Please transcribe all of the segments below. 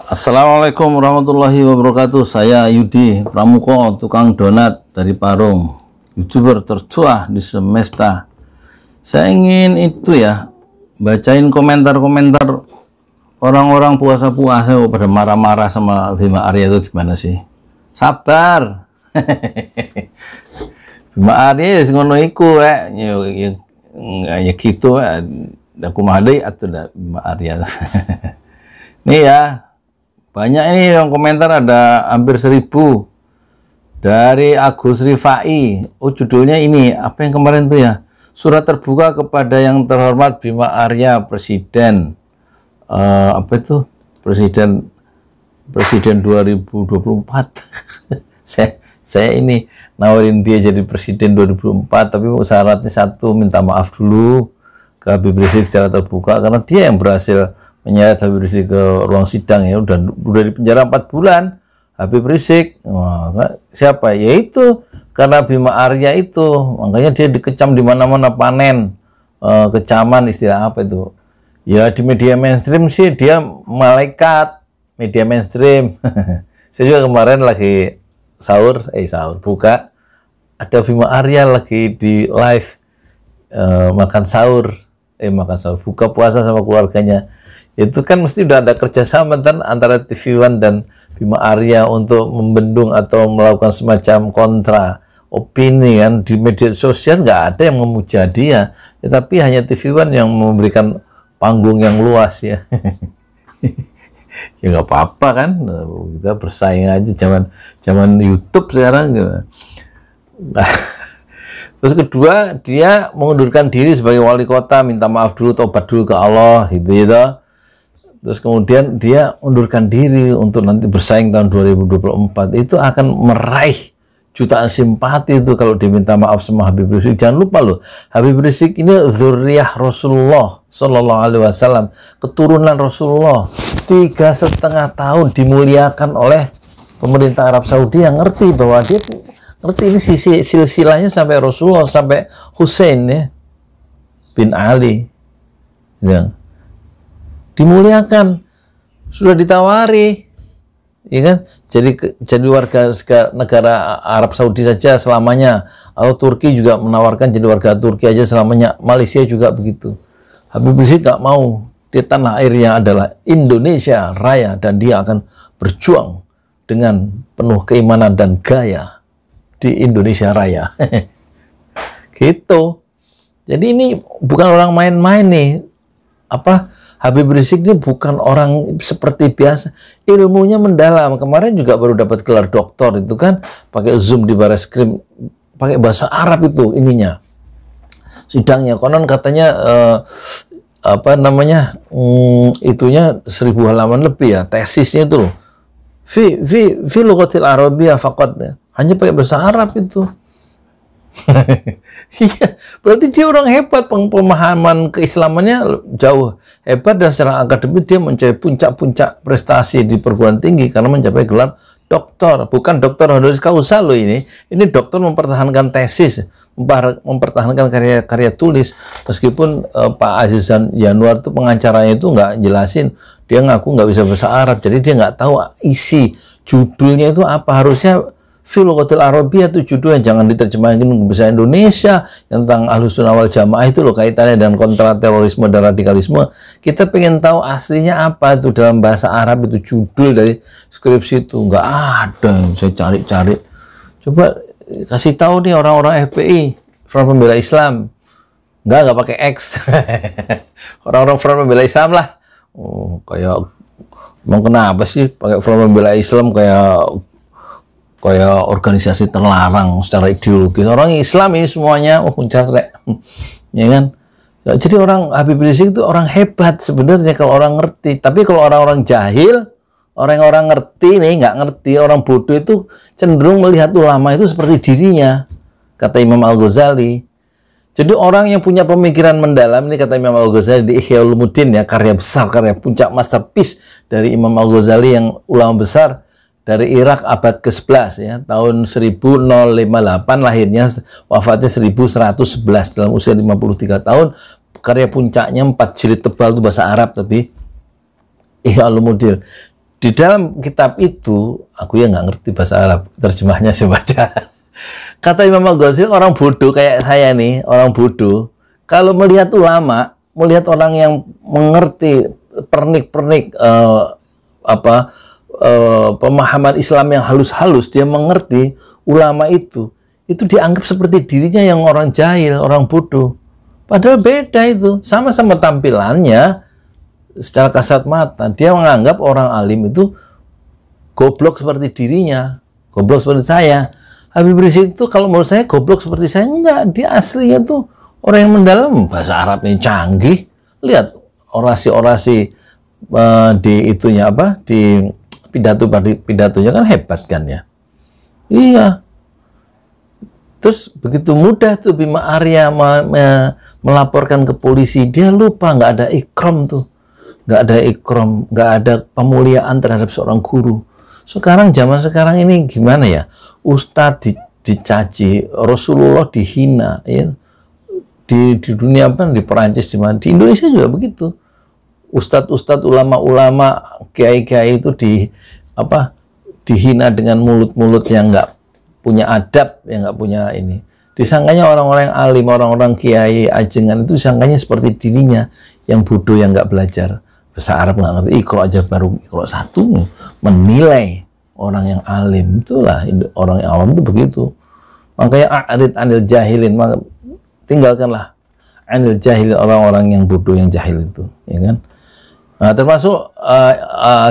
Assalamualaikum warahmatullahi wabarakatuh. Saya Yudi Pramuko, tukang donat dari Parung, YouTuber tercuah di semesta. Saya ingin bacain komentar-komentar orang-orang puasa-puasa pada marah-marah sama Bima Arya itu gimana sih? Sabar. Bima Arya ngono iku ya gitu aku mahadai atau Bima Arya. Nih ya, banyak ini yang komentar, ada hampir 1000 dari Agus Rifai. Oh, judulnya ini apa yang kemarin tuh ya, surat terbuka kepada yang terhormat Bima Arya, Presiden Presiden 2024. saya ini nawarin dia jadi Presiden 2004, tapi syaratnya satu, minta maaf dulu ke Habib Rizik secara terbuka, karena dia yang berhasil menyeret Habib Rizik ke ruang sidang ya. Udah di penjara 4 bulan Habib Rizik. Siapa? Yaitu karena Bima Arya itu, makanya dia dikecam di mana-mana, panen kecaman, istilah apa itu ya, di media mainstream sih dia malaikat media mainstream. Saya juga kemarin lagi sahur buka, ada Bima Arya lagi di live makan sahur, buka puasa sama keluarganya. Itu kan mesti udah ada kerjasama kan antara TV One dan Bima Arya untuk membendung atau melakukan semacam kontra opini kan. Di media sosial nggak ada yang memuja dia, tapi hanya TV One yang memberikan panggung yang luas ya. Ya nggak apa-apa kan, kita bersaing aja, zaman YouTube sekarang. Nah, terus kedua, dia mengundurkan diri sebagai wali kota, minta maaf dulu, tobat dulu ke Allah gitu. Terus kemudian dia undurkan diri untuk nanti bersaing tahun 2024. Itu akan meraih jutaan simpati itu kalau diminta maaf sama Habib Rizik. Jangan lupa loh, Habib Rizik ini dzurriyyah Rasulullah Sallallahu Alaihi Wasallam, keturunan Rasulullah. 3,5 tahun dimuliakan oleh pemerintah Arab Saudi yang ngerti bahwa dia ngerti ini silsilahnya sampai Rasulullah, sampai Hussein ya, bin Ali ya. Dimuliakan, sudah ditawari ya kan, jadi warga negara Arab Saudi saja selamanya, atau Turki juga menawarkan jadi warga Turki aja selamanya, Malaysia juga begitu. Habib Rizik gak mau, di tanah airnya adalah Indonesia Raya, dan dia akan berjuang dengan penuh keimanan dan gaya di Indonesia Raya. Gitu. Jadi ini bukan orang main-main nih. Habib Rizik ini bukan orang seperti biasa, ilmunya mendalam. Kemarin juga baru dapat gelar doktor itu kan, pakai Zoom di Bareskrim, pakai bahasa Arab itu ininya sidangnya. Konon katanya itunya 1000 halaman lebih ya, tesisnya itu loh. Fi lughatil Arabiyyah faqat, hanya pakai bahasa Arab itu. Iya, berarti dia orang hebat, pemahaman keislamannya jauh hebat, dan secara akademik dia mencapai puncak-puncak prestasi di perguruan tinggi karena mencapai gelar doktor. Bukan doktor honoris causa loh ini doktor mempertahankan tesis, mempertahankan karya tulis. Meskipun Pak Azizan Yanuar itu pengacaranya itu nggak jelasin, dia ngaku nggak bisa bahasa Arab, jadi dia nggak tahu isi judulnya itu apa. Harusnya Fi lughatil Arabiyyah itu judulnya, jangan diterjemahkan ke bahasa Indonesia yang tentang Ahlussunnah wal Jamaah itu loh, kaitannya dengan kontra terorisme dan radikalisme. Kita pengen tahu aslinya apa itu dalam bahasa Arab, itu judul dari skripsi itu nggak ada. Saya cari-cari, coba kasih tahu nih orang-orang FPI, Front Pembela Islam, nggak pakai X. Orang-orang Front Pembela Islam lah. Kayak emang kenapa sih pakai Front Pembela Islam, kayak organisasi terlarang secara ideologis. Orang Islam ini semuanya ya kan. Jadi orang Habib Rizik itu orang hebat sebenarnya kalau orang ngerti. Tapi kalau orang-orang jahil, orang-orang ngerti nih nggak ngerti, orang bodoh itu cenderung melihat ulama itu seperti dirinya, kata Imam Al-Ghazali. Jadi orang yang punya pemikiran mendalam, ini kata Imam Al-Ghazali di Ihya Ulumuddin ya, karya besar, karya puncak masterpiece dari Imam Al-Ghazali yang ulama besar dari Irak abad ke-11 ya, tahun 1058 lahirnya, wafatnya 1111 dalam usia 53 tahun. Karya puncaknya 4 jilid tebal itu bahasa Arab, tapi Ihya Ulumuddin. Di dalam kitab itu, aku ya nggak ngerti bahasa Arab, terjemahnya saya baca. Kata Imam Al-Ghazali, orang bodoh kayak saya nih, orang bodoh, kalau melihat ulama, melihat orang yang mengerti pernik-pernik pemahaman Islam yang halus-halus, dia mengerti ulama itu dianggap seperti dirinya yang orang jahil, orang bodoh. Padahal beda itu, sama-sama tampilannya secara kasat mata. Dia menganggap orang alim itu goblok seperti dirinya, goblok seperti saya. Habib Rizik itu kalau menurut saya goblok seperti saya, enggak. Dia aslinya tuh orang yang mendalam, bahasa Arabnya canggih. Lihat orasi-orasi di itunya apa? Di pidatonya kan hebat kan ya. Iya. Terus begitu mudah tuh Bima Arya melaporkan ke polisi, dia lupa nggak ada ikram tuh, nggak ada ikram, nggak ada pemuliaan terhadap seorang guru. Sekarang zaman sekarang ini gimana ya? Ustadz dicaci, Rasulullah dihina, ya. Di dunia apa? Di Perancis, di mana? Di Indonesia juga begitu. Ustadz-ustadz, ulama-ulama, kiai-kiai itu dihina dengan mulut-mulut yang nggak punya adab, yang nggak punya ini. Disangkanya orang-orang yang alim, orang-orang kiai, ajengan itu disangkanya seperti dirinya yang bodoh, yang nggak belajar bahasa Arab, nggak ngerti Iqra aja, baru Iqra 1 menilai orang yang alim. Itulah orang yang awam itu begitu. Makanya a'rid anil jahilin, maka tinggalkanlah anil jahilin, orang-orang yang bodoh, yang jahil itu, ya kan? Nah, termasuk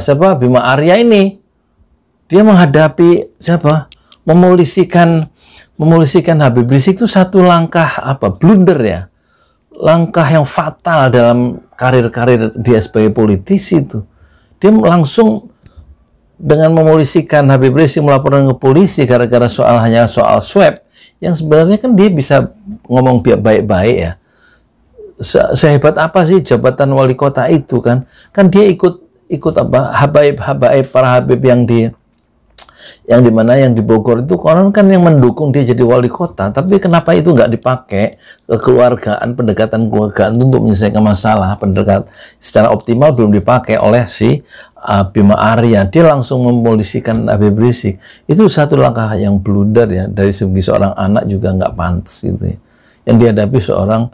siapa? Bima Arya ini, dia menghadapi siapa? Memolisikan Habib Rizik itu satu langkah blunder ya, langkah yang fatal dalam karir dia sebagai politisi itu. Dia langsung dengan memolisikan Habib Rizik, melaporkan ke polisi gara-gara hanya soal swab, yang sebenarnya kan dia bisa ngomong baik-baik ya. Sehebat apa sih jabatan wali kota itu kan dia ikut habaib para habib yang di Bogor itu, konon kan yang mendukung dia jadi wali kota. Tapi kenapa itu nggak dipakai kekeluargaan, pendekatan keluargaan untuk menyelesaikan masalah, pendekatan secara optimal belum dipakai oleh si Bima Arya. Dia langsung memolisikan Habib Rizik. Itu satu langkah yang blunder ya, dari segi seorang anak juga nggak pantas gitu ya. Yang dihadapi seorang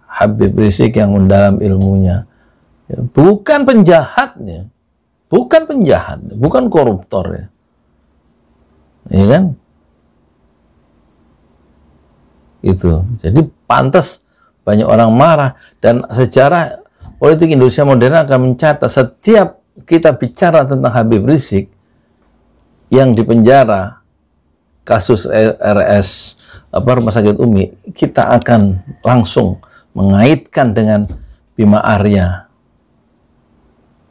Habib Rizik yang mendalam ilmunya, bukan penjahatnya, bukan koruptor ya. Ya kan? Itu. Jadi pantas banyak orang marah, dan sejarah politik Indonesia modern akan mencatat setiap kita bicara tentang Habib Rizik yang dipenjara kasus RS Rumah Sakit Umi, kita akan langsung mengaitkan dengan Bima Arya,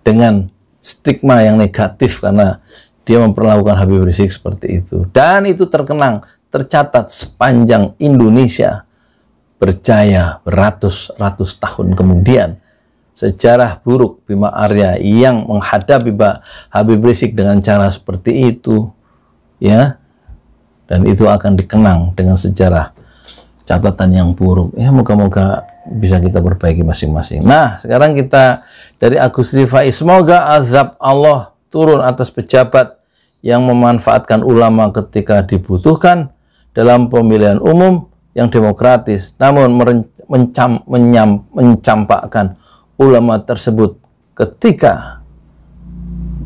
dengan stigma yang negatif karena dia memperlakukan Habib Rizik seperti itu. Dan itu tercatat sepanjang Indonesia berjaya beratus-ratus tahun kemudian. Sejarah buruk Bima Arya yang menghadapi Habib Rizik dengan cara seperti itu, ya, dan itu akan dikenang dengan sejarah catatan yang buruk. Ya, moga-moga bisa kita perbaiki masing-masing. Nah, sekarang kita dari Agus Rifai, semoga azab Allah turun atas pejabat yang memanfaatkan ulama ketika dibutuhkan dalam pemilihan umum yang demokratis, namun mencampakkan ulama tersebut ketika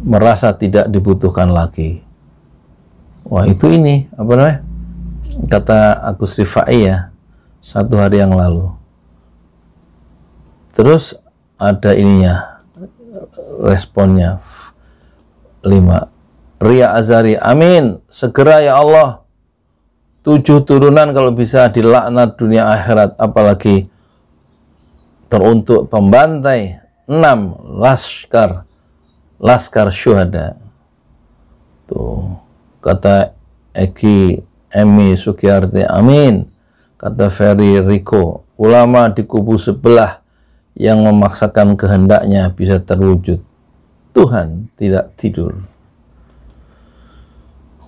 merasa tidak dibutuhkan lagi. Wah, itu ini apa namanya? Kata Agus Rifai ya, 1 hari yang lalu. Terus ada ininya, responnya 5. Ria Azari, amin, segera ya Allah. 7 turunan kalau bisa dilaknat dunia akhirat, apalagi teruntuk pembantai. 6 laskar syuhada. Tuh, kata Emi Sukiyarti, amin. Kata Ferry Riko, ulama di kubu sebelah yang memaksakan kehendaknya bisa terwujud. Tuhan tidak tidur.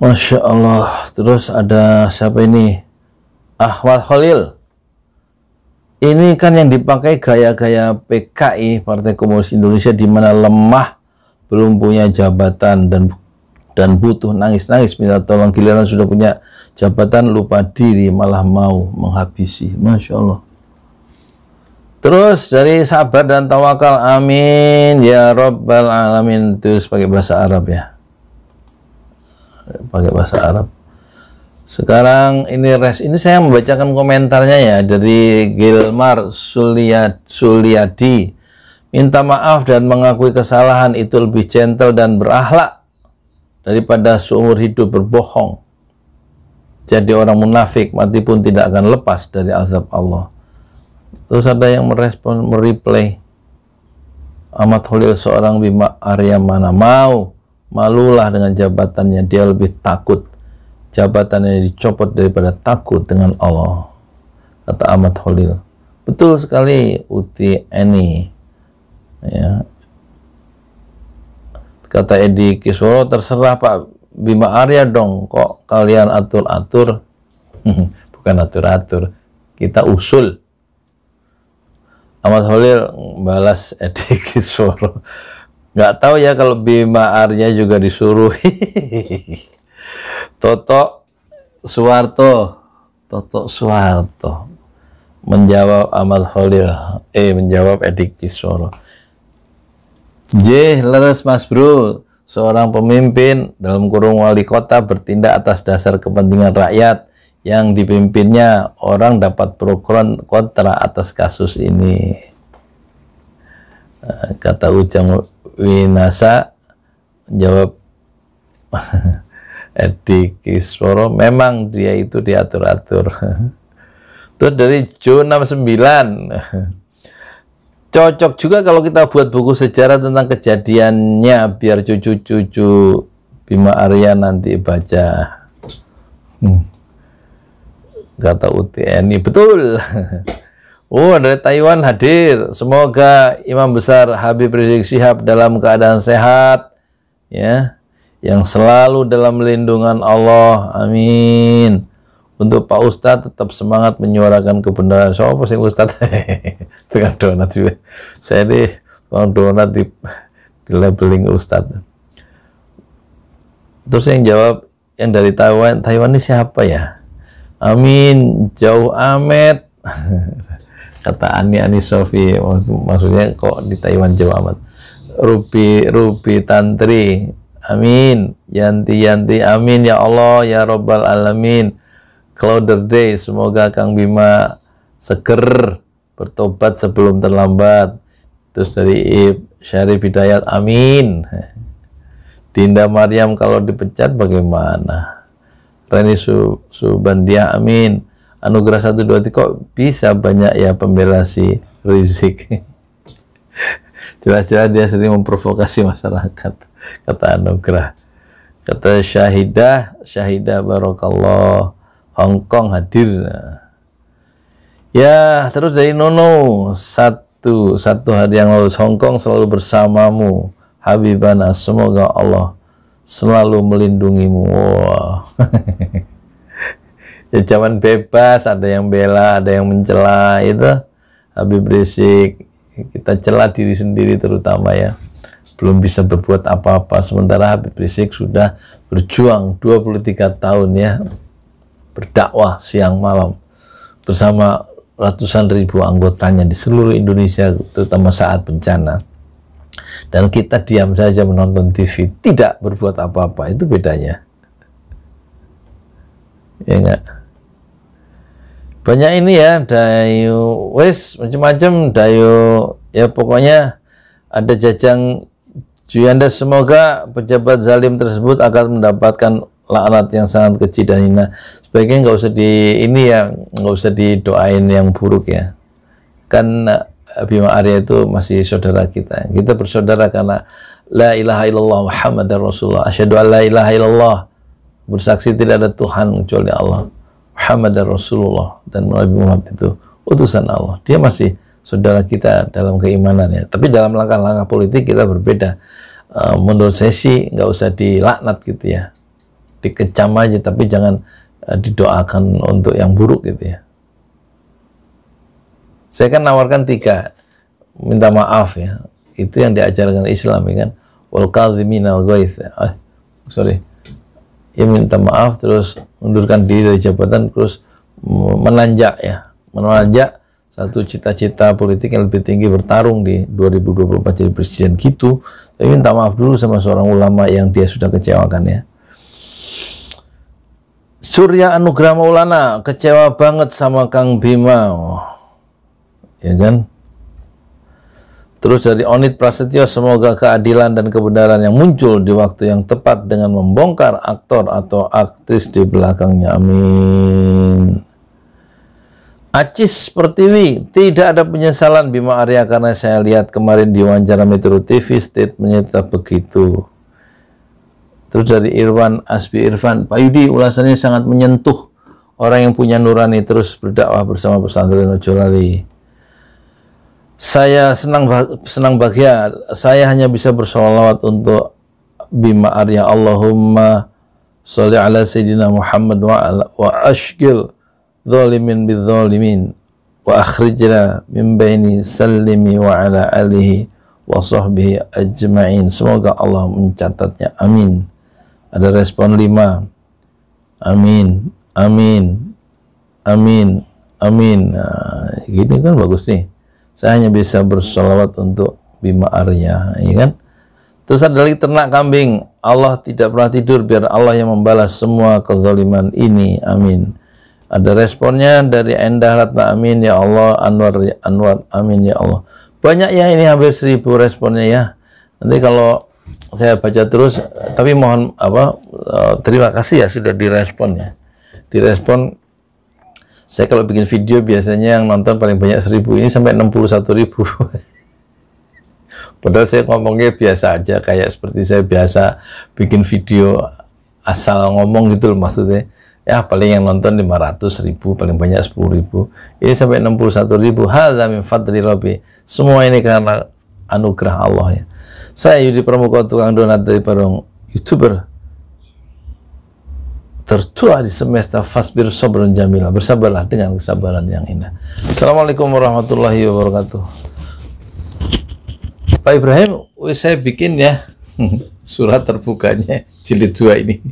Masya Allah. Terus ada siapa ini? Ahmad Khalil. Ini kan yang dipakai gaya-gaya PKI, Partai Komunis Indonesia, di mana lemah belum punya jabatan dan butuh nangis-nangis minta tolong, giliran sudah punya jabatan lupa diri malah mau menghabisi. Masya Allah. Terus dari sabar dan tawakal, amin ya Rabbal Alamin. Terus pakai bahasa Arab ya, pakai bahasa Arab. Sekarang ini saya membacakan komentarnya ya, dari Gilmar Suliadi. Minta maaf dan mengakui kesalahan itu lebih gentle dan berakhlak daripada seumur hidup berbohong. Jadi orang munafik mati pun tidak akan lepas dari azab Allah. Terus ada yang mereply, Ahmad Khalil seorang Bima Arya mana mau, malulah dengan jabatannya, dia lebih takut jabatannya dicopot daripada takut dengan Allah, kata Ahmad Khalil. Betul sekali Uti Eni ya. Kata Edi Kisworo, terserah Pak Bima Arya dong, kok kalian atur-atur. Bukan atur-atur, kita usul. Ahmad Khalil balas Edi Kisworo, nggak tahu ya kalau Bima Arya juga disuruh. Toto Suwarto menjawab Ahmad Khalil, menjawab Edi Kisworo. J. Leres Mas Bro, seorang pemimpin dalam kurung wali kota bertindak atas dasar kepentingan rakyat yang dipimpinnya, orang dapat pro kontra atas kasus ini. Kata Ujang Winasa, jawab Edi Kisworo, memang dia itu diatur-atur. Terus dari Jo 69, cocok juga kalau kita buat buku sejarah tentang kejadiannya biar cucu-cucu Bima Arya nanti baca. Kata UTNI, betul. Oh, dari Taiwan hadir. Semoga Imam Besar Habib Rizik Syihab dalam keadaan sehat ya, yang selalu dalam lindungan Allah, amin. Untuk Pak Ustadz tetap semangat menyuarakan kebenaran. Siapa sih Ustadz? Dengan donat juga. Saya nih orang donat di labeling Ustadz. Terus yang jawab yang dari Taiwan ini siapa ya? Amin, jauh amat. Kata Ani Sofi, maksudnya kok di Taiwan jauh amat. Rupi Tantri, amin. Yanti, amin ya Allah ya Rabbal Alamin. Clouder Day, semoga Kang Bima seger bertobat sebelum terlambat. Terus dari Syarif Hidayat, amin. Dinda Maryam kalau dipecat bagaimana? Reni Subandia, amin. Anugerah 123, kok bisa banyak ya pembela si Rizik. Jelas-jelas dia sering memprovokasi masyarakat, kata Anugerah. Kata Syahidah Barakallah, Hongkong hadir. Ya, terus dari Nono, satu hari yang lalu, Hongkong selalu bersamamu Habibana, semoga Allah selalu melindungimu. Wow. Ya, zaman bebas, ada yang bela, ada yang mencela, itu Habib Rizik. Kita celah diri sendiri terutama ya, belum bisa berbuat apa-apa, sementara Habib Rizik sudah berjuang 23 tahun ya, berdakwah siang malam bersama ratusan ribu anggotanya di seluruh Indonesia, terutama saat bencana. Dan kita diam saja menonton TV, tidak berbuat apa-apa, itu bedanya. Ya enggak? Banyak ini ya, dayu, wes macam-macam dayu, ya pokoknya ada Jajang Juyanda, semoga pejabat zalim tersebut akan mendapatkan laknat yang sangat kecil dan hina. Sebaiknya nggak usah nggak usah didoain yang buruk ya. Kan Bima Arya itu masih saudara kita. Kita bersaudara karena la ilaha illallah Muhammadar Rasulullah. Asyhadu an la ilaha illallah. Bersaksi tidak ada Tuhan kecuali Allah. Muhammadar Rasulullah, dan Nabi Muhammad itu utusan Allah. Dia masih saudara kita dalam keimanannya. Tapi dalam langkah-langkah politik kita berbeda. Menurut saya sih nggak usah dilaknat gitu ya. Dikecam aja, tapi jangan didoakan untuk yang buruk gitu ya. Saya kan nawarkan 3, minta maaf ya, itu yang diajarkan Islam ya kan. wal kadhiminal ghaidz. Sorry. Ia minta maaf terus mundurkan diri dari jabatan, terus menanjak satu cita-cita politik yang lebih tinggi, bertarung di 2024 jadi presiden gitu. Tapi minta maaf dulu sama seorang ulama yang dia sudah kecewakan ya. Surya Anugrah Maulana kecewa banget sama Kang Bima, ya kan? Terus dari Onit Prasetyo, semoga keadilan dan kebenaran yang muncul di waktu yang tepat dengan membongkar aktor atau aktris di belakangnya. Amin. Acis Pertiwi, tidak ada penyesalan Bima Arya karena saya lihat kemarin di wawancara Metro TV statementnya tetap begitu. Terus dari Irwan Asbi Irfan, Pak Yudi ulasannya sangat menyentuh orang yang punya nurani terus berdakwah bersama pesantren Ojo Lali. Saya senang bahagia, saya hanya bisa bersolawat untuk Bima Arya. Allahumma sholli ala Sayyidina Muhammad wa ashgil zalimin bidzalimin wa akhrijna min baini sallimi wa ala alihi wa sahbihi ajma'in. Semoga Allah mencatatnya. Amin. Ada respon 5. Amin, amin, amin, amin. Nah, gini kan bagus nih. Saya hanya bisa bersolawat untuk Bima Arya, ya kan? Terus ada lagi ternak kambing. Allah tidak pernah tidur, biar Allah yang membalas semua kezaliman ini. Amin. Ada responnya dari Endah Ratna, amin ya Allah. Anwar, amin ya Allah. Banyak ya, ini hampir 1000 responnya ya. Nanti kalau saya baca terus, tapi mohon terima kasih ya sudah direspon ya. Direspon. Saya kalau bikin video biasanya yang nonton paling banyak 1000, ini sampai 61.000. Padahal saya ngomongnya biasa aja, kayak seperti saya biasa bikin video asal ngomong gitu loh maksudnya. Ya paling yang nonton 500.000, paling banyak 10.000. Ini sampai 61.000. Hadza min fadli Rabbi. Semua ini karena anugerah Allah ya. Saya Yudi Pramuka, tukang donat dari Parung, YouTuber tertua di semesta. Fasbir sabran jamila, bersabarlah dengan kesabaran yang indah. Assalamualaikum warahmatullahi wabarakatuh. Pak Ibrahim, saya bikin ya surat terbukanya jilid 2 ini.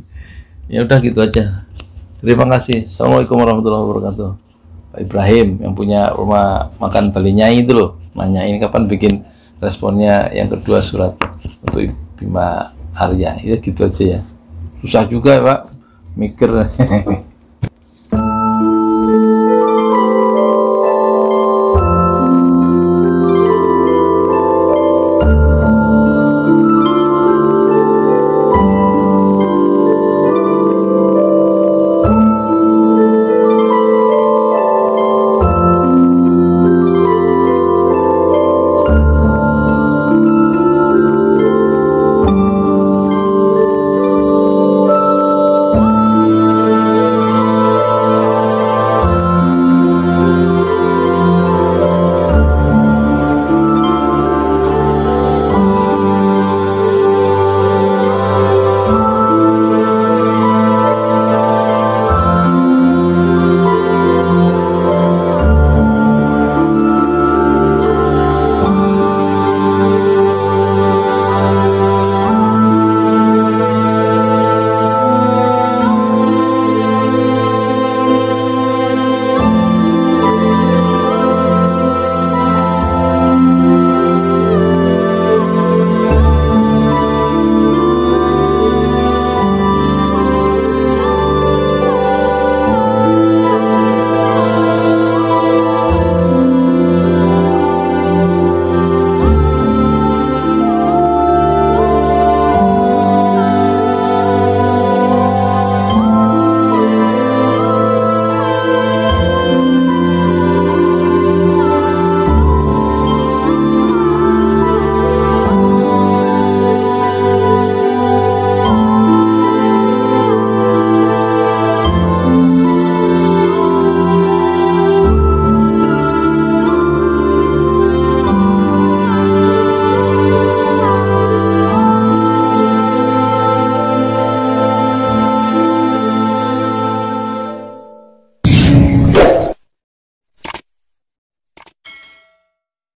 Ya udah gitu aja. Terima kasih. Assalamualaikum warahmatullahi wabarakatuh. Pak Ibrahim yang punya rumah makan Bali Nyai itu loh, nanyain kapan bikin responnya yang kedua surat untuk Bima Arya. Ya gitu aja ya. Susah juga ya Pak, mikir.